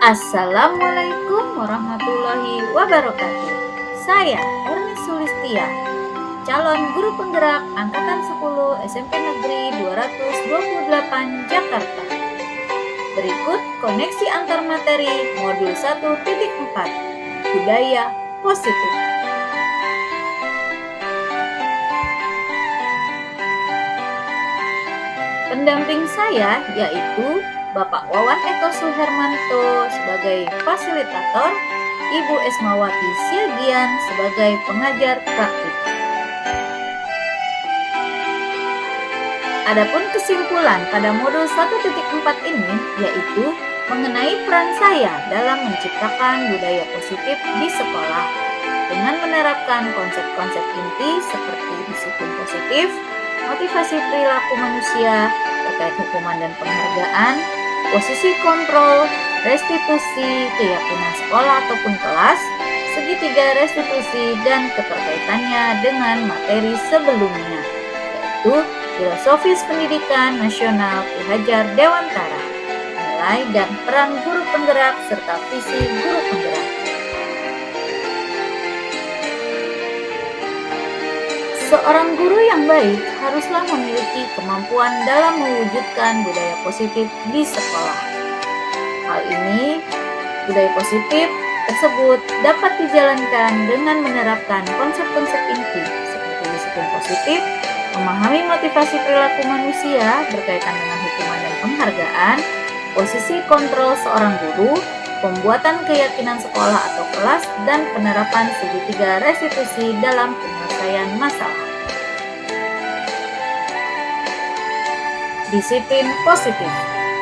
Assalamualaikum warahmatullahi wabarakatuh. Saya Erni Sulistia, calon guru penggerak Angkatan 10 SMP Negeri 228 Jakarta. Berikut koneksi antar materi modul 1.4 Budaya Positif. Pendamping saya yaitu Bapak Wawan Eko Suhermanto sebagai fasilitator, Ibu Esmawati Siagian sebagai pengajar praktik. Adapun kesimpulan pada modul 1.4 ini yaitu mengenai peran saya dalam menciptakan budaya positif di sekolah dengan menerapkan konsep-konsep inti seperti disiplin positif, motivasi perilaku manusia terkait hukuman dan penghargaan, posisi kontrol, restitusi, keyakinan sekolah ataupun kelas, segitiga restitusi, dan keterkaitannya dengan materi sebelumnya, yaitu filosofis pendidikan nasional Ki Hajar Dewantara, nilai dan peran guru penggerak serta visi guru penggerak. Seorang guru yang baik haruslah memiliki kemampuan dalam mewujudkan budaya positif di sekolah. Hal ini, budaya positif tersebut dapat dijalankan dengan menerapkan konsep-konsep inti seperti disiplin positif, memahami motivasi perilaku manusia berkaitan dengan hukuman dan penghargaan, posisi kontrol seorang guru, pembuatan keyakinan sekolah atau kelas, dan penerapan segitiga restitusi dalam penyelesaian masalah. Disiplin positif,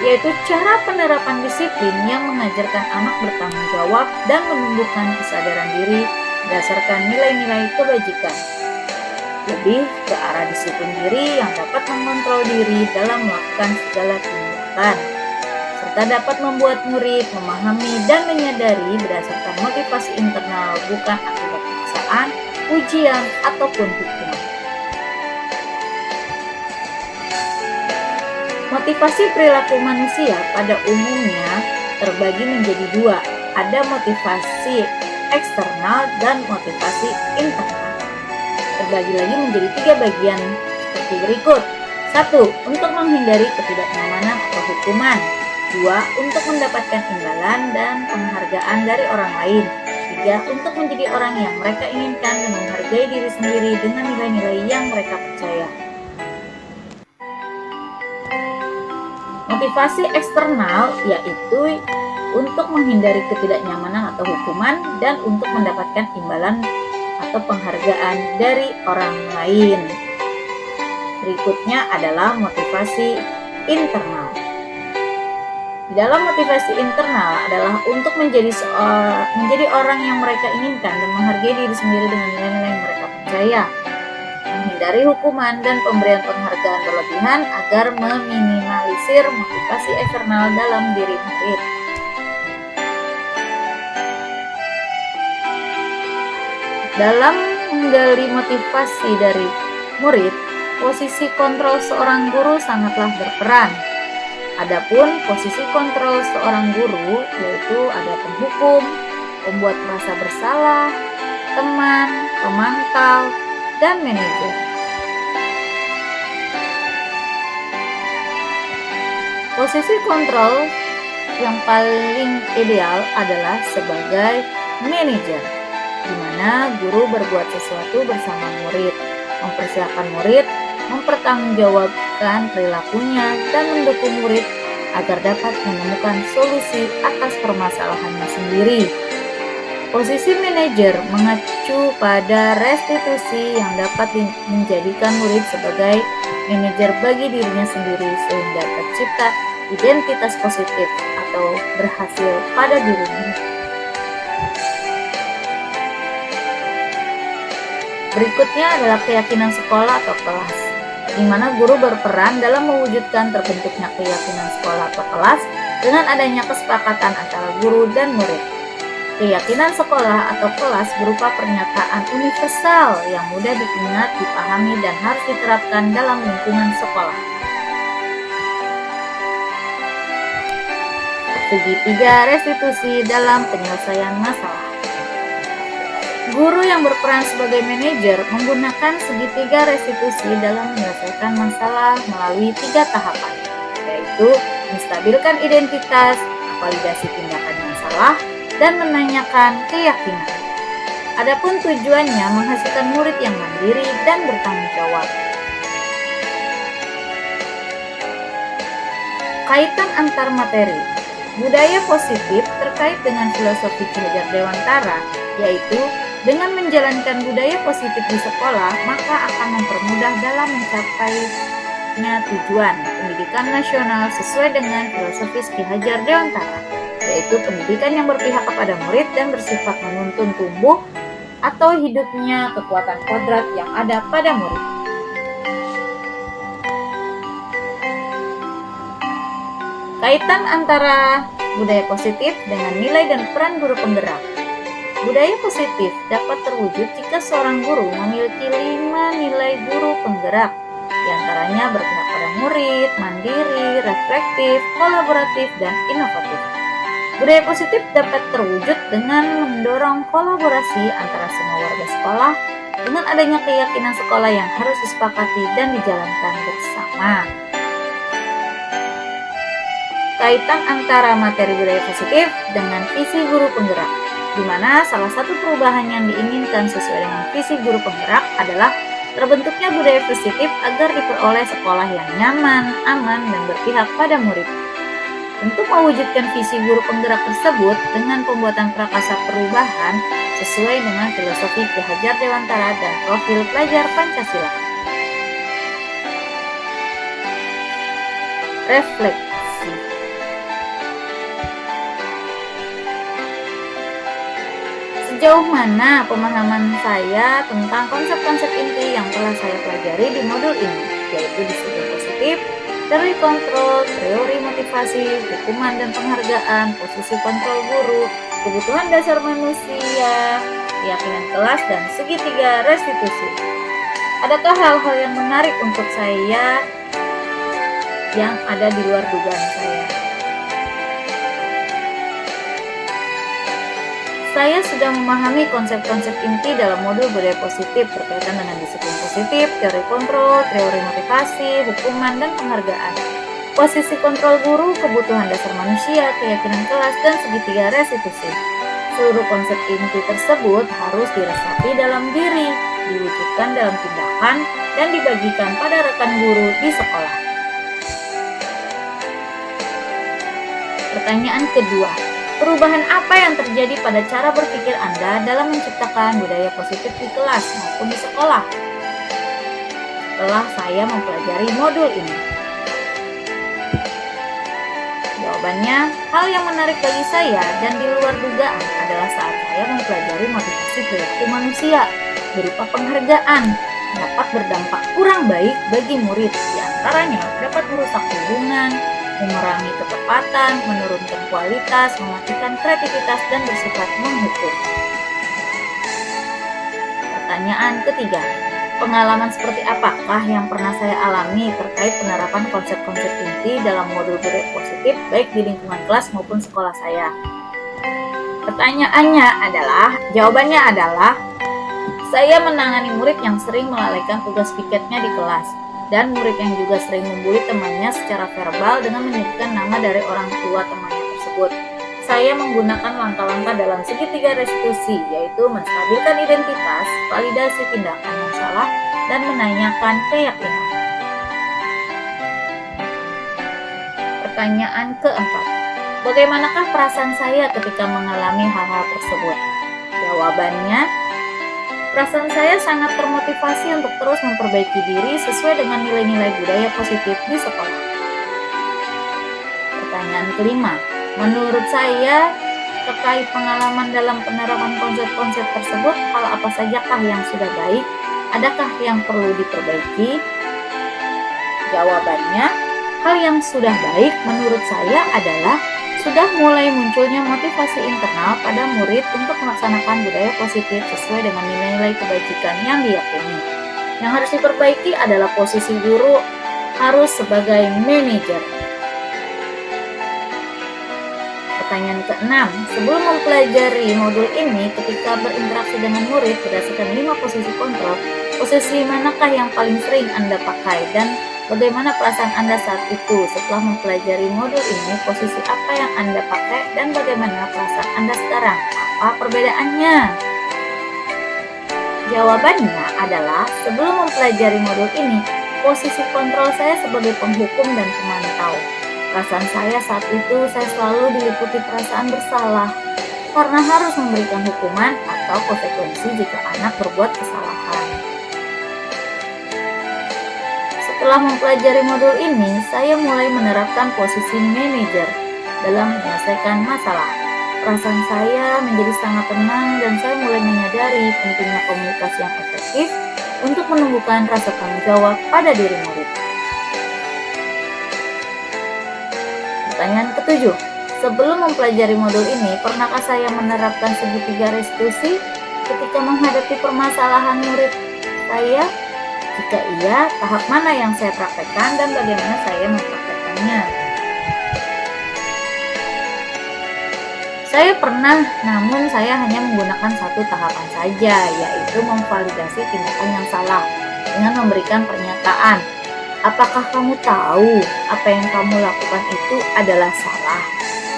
yaitu cara penerapan disiplin yang mengajarkan anak bertanggung jawab dan menumbuhkan kesadaran diri berdasarkan nilai-nilai kebajikan. Lebih ke arah disiplin diri yang dapat mengontrol diri dalam melakukan segala tindakan, serta dapat membuat murid memahami dan menyadari berdasarkan motivasi internal bukan akibat paksaan, ujian, ataupun hukuman. Motivasi perilaku manusia pada umumnya terbagi menjadi dua, ada motivasi eksternal dan motivasi internal. Terbagi lagi menjadi tiga bagian seperti berikut. 1. Untuk menghindari ketidaknyamanan atau hukuman. 2. Untuk mendapatkan imbalan dan penghargaan dari orang lain. 3. Untuk menjadi orang yang mereka inginkan dan menghargai diri sendiri dengan nilai-nilai yang mereka percaya. Motivasi eksternal yaitu untuk menghindari ketidaknyamanan atau hukuman dan untuk mendapatkan imbalan atau penghargaan dari orang lain. Berikutnya adalah motivasi internal. Di dalam motivasi internal adalah untuk menjadi orang yang mereka inginkan dan menghargai diri sendiri dengan nilai-nilai yang mereka percaya. Menghindari hukuman dan pemberian penghargaan berlebihan agar meminimalisir motivasi eksternal dalam diri murid. Dalam menggali motivasi dari murid, posisi kontrol seorang guru sangatlah berperan. Adapun posisi kontrol seorang guru yaitu ada penghukum, pembuat merasa bersalah, teman, pemantau, dan manajer. Posisi kontrol yang paling ideal adalah sebagai manajer, di mana guru berbuat sesuatu bersama murid, mempersiapkan murid, mempertanggungjawabkan perilakunya, dan mendukung murid agar dapat menemukan solusi atas permasalahannya sendiri. Posisi manajer mengacu pada restitusi yang dapat menjadikan murid sebagai manajer bagi dirinya sendiri sehingga tercipta identitas positif atau berhasil pada dirinya. Berikutnya adalah keyakinan sekolah atau kelas, di mana guru berperan dalam mewujudkan terbentuknya keyakinan sekolah atau kelas dengan adanya kesepakatan antara guru dan murid. Keyakinan sekolah atau kelas berupa pernyataan universal yang mudah diingat, dipahami, dan harus diterapkan dalam lingkungan sekolah. Segitiga restitusi dalam penyelesaian masalah. Guru yang berperan sebagai manajer menggunakan segitiga restitusi dalam menyelesaikan masalah melalui 3 tahapan, yaitu menstabilkan identitas, validasi tindakan yang salah, dan menanyakan keyakinan. Adapun tujuannya menghasilkan murid yang mandiri dan bertanggung jawab. Kaitan antar materi. Budaya positif terkait dengan filosofi Ki Hajar Dewantara, yaitu dengan menjalankan budaya positif di sekolah, maka akan mempermudah dalam mencapainya tujuan pendidikan nasional sesuai dengan filosofis Ki Hajar Dewantara, yaitu pendidikan yang berpihak kepada murid dan bersifat menuntun tumbuh atau hidupnya kekuatan kodrat yang ada pada murid. Kaitan antara budaya positif dengan nilai dan peran guru penggerak. Budaya positif dapat terwujud jika seorang guru memiliki 5 nilai guru penggerak, diantaranya berpihak pada murid, mandiri, reflektif, kolaboratif, dan inovatif. Budaya positif dapat terwujud dengan mendorong kolaborasi antara semua warga sekolah dengan adanya keyakinan sekolah yang harus disepakati dan dijalankan bersama. Kaitan antara materi budaya positif dengan visi guru penggerak, di mana salah satu perubahan yang diinginkan sesuai dengan visi guru penggerak adalah terbentuknya budaya positif agar diperoleh sekolah yang nyaman, aman, dan berpihak pada murid. Untuk mewujudkan visi guru penggerak tersebut dengan pembuatan prakarsa perubahan sesuai dengan filosofi Ki Hajar Dewantara dan profil pelajar Pancasila. Refleksi. Sejauh mana pemahaman saya tentang konsep-konsep inti yang telah saya pelajari di modul ini, yaitu disiplin positif, teori kontrol, teori motivasi, hukuman dan penghargaan, posisi kontrol guru, kebutuhan dasar manusia, keyakinan kelas, dan segitiga restitusi. Adakah hal-hal yang menarik untuk saya yang ada di luar dugaan saya? Saya sudah memahami konsep-konsep inti dalam modul budaya positif berkaitan dengan disiplin positif, teori kontrol, teori motivasi, hukuman, dan penghargaan. Posisi kontrol guru, kebutuhan dasar manusia, keyakinan kelas, dan segitiga restitusi. Seluruh konsep inti tersebut harus diresapi dalam diri, diwujudkan dalam tindakan, dan dibagikan pada rekan guru di sekolah. Pertanyaan kedua. Perubahan apa yang terjadi pada cara berpikir Anda dalam menciptakan budaya positif di kelas maupun di sekolah setelah saya mempelajari modul ini? Jawabannya, hal yang menarik bagi saya dan di luar dugaan adalah saat saya mempelajari motivasi perilaku manusia berupa penghargaan dapat berdampak kurang baik bagi murid, diantaranya dapat merusak hubungan, mengurangi ketepatan, menurunkan kualitas, mematikan kreativitas, dan bersifat menghukum. Pertanyaan ketiga, pengalaman seperti apakah yang pernah saya alami terkait penerapan konsep-konsep inti dalam modul budaya positif baik di lingkungan kelas maupun sekolah saya? Jawabannya adalah, saya menangani murid yang sering melalaikan tugas piketnya di kelas, dan murid yang juga sering membuli temannya secara verbal dengan menyebutkan nama dari orang tua temannya tersebut. Saya menggunakan langkah-langkah dalam segitiga restitusi, yaitu menstabilkan identitas, validasi tindakan yang salah, dan menanyakan keyakinan. Pertanyaan keempat, bagaimanakah perasaan saya ketika mengalami hal-hal tersebut? Jawabannya, perasaan saya sangat termotivasi untuk terus memperbaiki diri sesuai dengan nilai-nilai budaya positif di sekolah. Pertanyaan kelima, menurut saya terkait pengalaman dalam penerapan konsep-konsep tersebut, hal apa sajakah yang sudah baik? Adakah yang perlu diperbaiki? Jawabannya, hal yang sudah baik menurut saya adalah sudah mulai munculnya motivasi internal pada murid untuk melaksanakan budaya positif sesuai dengan nilai-nilai kebajikan yang diyakini. Yang harus diperbaiki adalah posisi guru harus sebagai manajer. Pertanyaan ke-6, sebelum mempelajari modul ini, ketika berinteraksi dengan murid berdasarkan 5 posisi kontrol, posisi manakah yang paling sering Anda pakai dan bagaimana perasaan Anda saat itu? Setelah mempelajari modul ini, posisi apa yang Anda pakai dan bagaimana perasaan Anda sekarang? Apa perbedaannya? Jawabannya adalah sebelum mempelajari modul ini, posisi kontrol saya sebagai penghukum dan pemantau. Perasaan saya saat itu saya selalu diliputi perasaan bersalah karena harus memberikan hukuman atau konsekuensi jika anak berbuat kesalahan. Setelah mempelajari modul ini, saya mulai menerapkan posisi manajer dalam menyelesaikan masalah. Perasaan saya menjadi sangat tenang dan saya mulai menyadari pentingnya komunikasi yang efektif untuk menumbuhkan rasa tanggung jawab pada diri murid. Pertanyaan ke-7, sebelum mempelajari modul ini, pernahkah saya menerapkan segitiga restitusi ketika menghadapi permasalahan murid saya? Jika iya, tahap mana yang saya praktekkan dan bagaimana saya mempraktekkannya? Saya pernah, namun saya hanya menggunakan satu tahapan saja, yaitu memvalidasi tindakan yang salah dengan memberikan pernyataan. Apakah kamu tahu apa yang kamu lakukan itu adalah salah?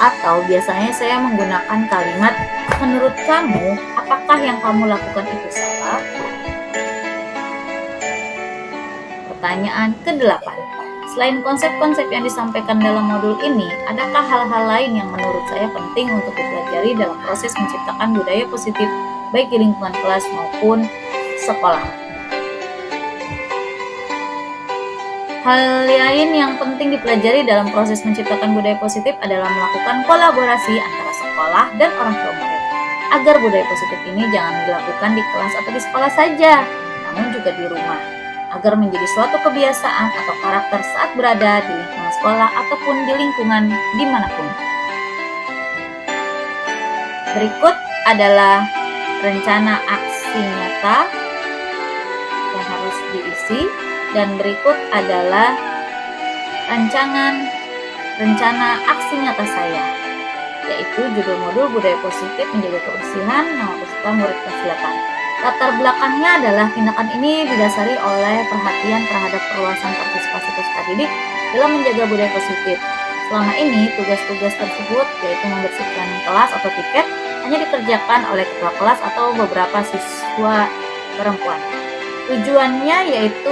Atau biasanya saya menggunakan kalimat, menurut kamu, apakah yang kamu lakukan itu salah? Pertanyaan ke-8. Selain konsep-konsep yang disampaikan dalam modul ini, adakah hal-hal lain yang menurut saya penting untuk dipelajari dalam proses menciptakan budaya positif, baik di lingkungan kelas maupun sekolah? Hal lain yang penting dipelajari dalam proses menciptakan budaya positif adalah melakukan kolaborasi antara sekolah dan orang tua murid, agar budaya positif ini jangan dilakukan di kelas atau di sekolah saja, namun juga di rumah, agar menjadi suatu kebiasaan atau karakter saat berada di lingkungan sekolah ataupun di lingkungan dimanapun. Berikut adalah rencana aksi nyata yang harus diisi. Dan berikut adalah rencana aksi nyata saya, yaitu judul modul budaya positif menjaga kebersihan, nama peserta murid kelas 8. Latar belakangnya adalah tindakan ini didasari oleh perhatian terhadap perluasan partisipasi peserta didik dalam menjaga budaya positif. Selama ini, tugas-tugas tersebut, yaitu membersihkan kelas atau tiket, hanya dikerjakan oleh ketua kelas atau beberapa siswa perempuan. Tujuannya yaitu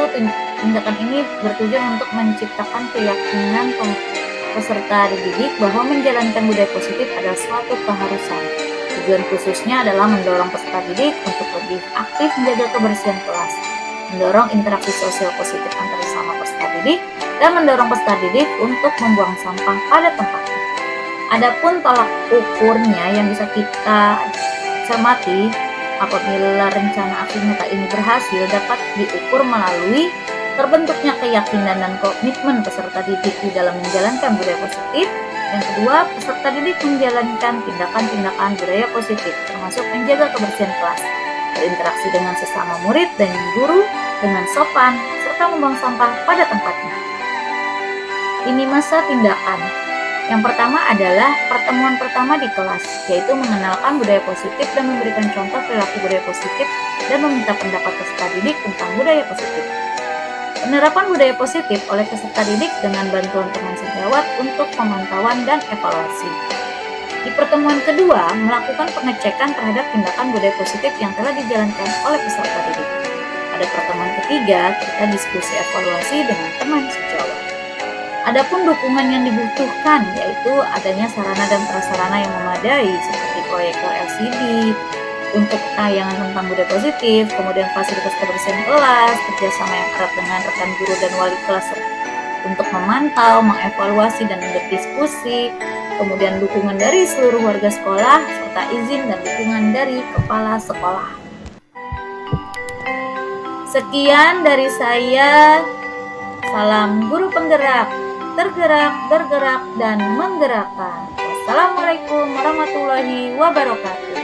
tindakan ini bertujuan untuk menciptakan keyakinan peserta didik bahwa menjalankan budaya positif adalah suatu keharusan. Tujuan khususnya adalah mendorong peserta didik untuk lebih aktif menjaga kebersihan kelas, mendorong interaksi sosial positif antar sesama peserta didik, dan mendorong peserta didik untuk membuang sampah pada tempatnya. Adapun tolak ukurnya yang bisa kita cermati apabila rencana aksi nyata ini berhasil dapat diukur melalui terbentuknya keyakinan dan komitmen peserta didik di dalam menjalankan budaya positif. Yang kedua, peserta didik menjalankan tindakan-tindakan budaya positif, termasuk menjaga kebersihan kelas, berinteraksi dengan sesama murid dan guru dengan sopan, serta membuang sampah pada tempatnya. Ini masa tindakan. Yang pertama adalah pertemuan pertama di kelas, yaitu mengenalkan budaya positif dan memberikan contoh perilaku budaya positif dan meminta pendapat peserta didik tentang budaya positif. Penerapan budaya positif oleh peserta didik dengan bantuan teman sejawat untuk pemantauan dan evaluasi. Di pertemuan kedua, melakukan pengecekan terhadap tindakan budaya positif yang telah dijalankan oleh peserta didik. Pada pertemuan ketiga, kita diskusi evaluasi dengan teman sejawat. Adapun dukungan yang dibutuhkan yaitu adanya sarana dan prasarana yang memadai seperti proyektor LCD untuk tayangan tentang budaya positif, kemudian fasilitas kebersihan kelas, kerjasama yang erat dengan rekan guru dan wali kelas untuk memantau, mengevaluasi, dan berdiskusi, kemudian dukungan dari seluruh warga sekolah, serta izin dan dukungan dari kepala sekolah. Sekian dari saya. Salam guru penggerak, tergerak, bergerak, dan menggerakkan. Wassalamualaikum warahmatullahi wabarakatuh.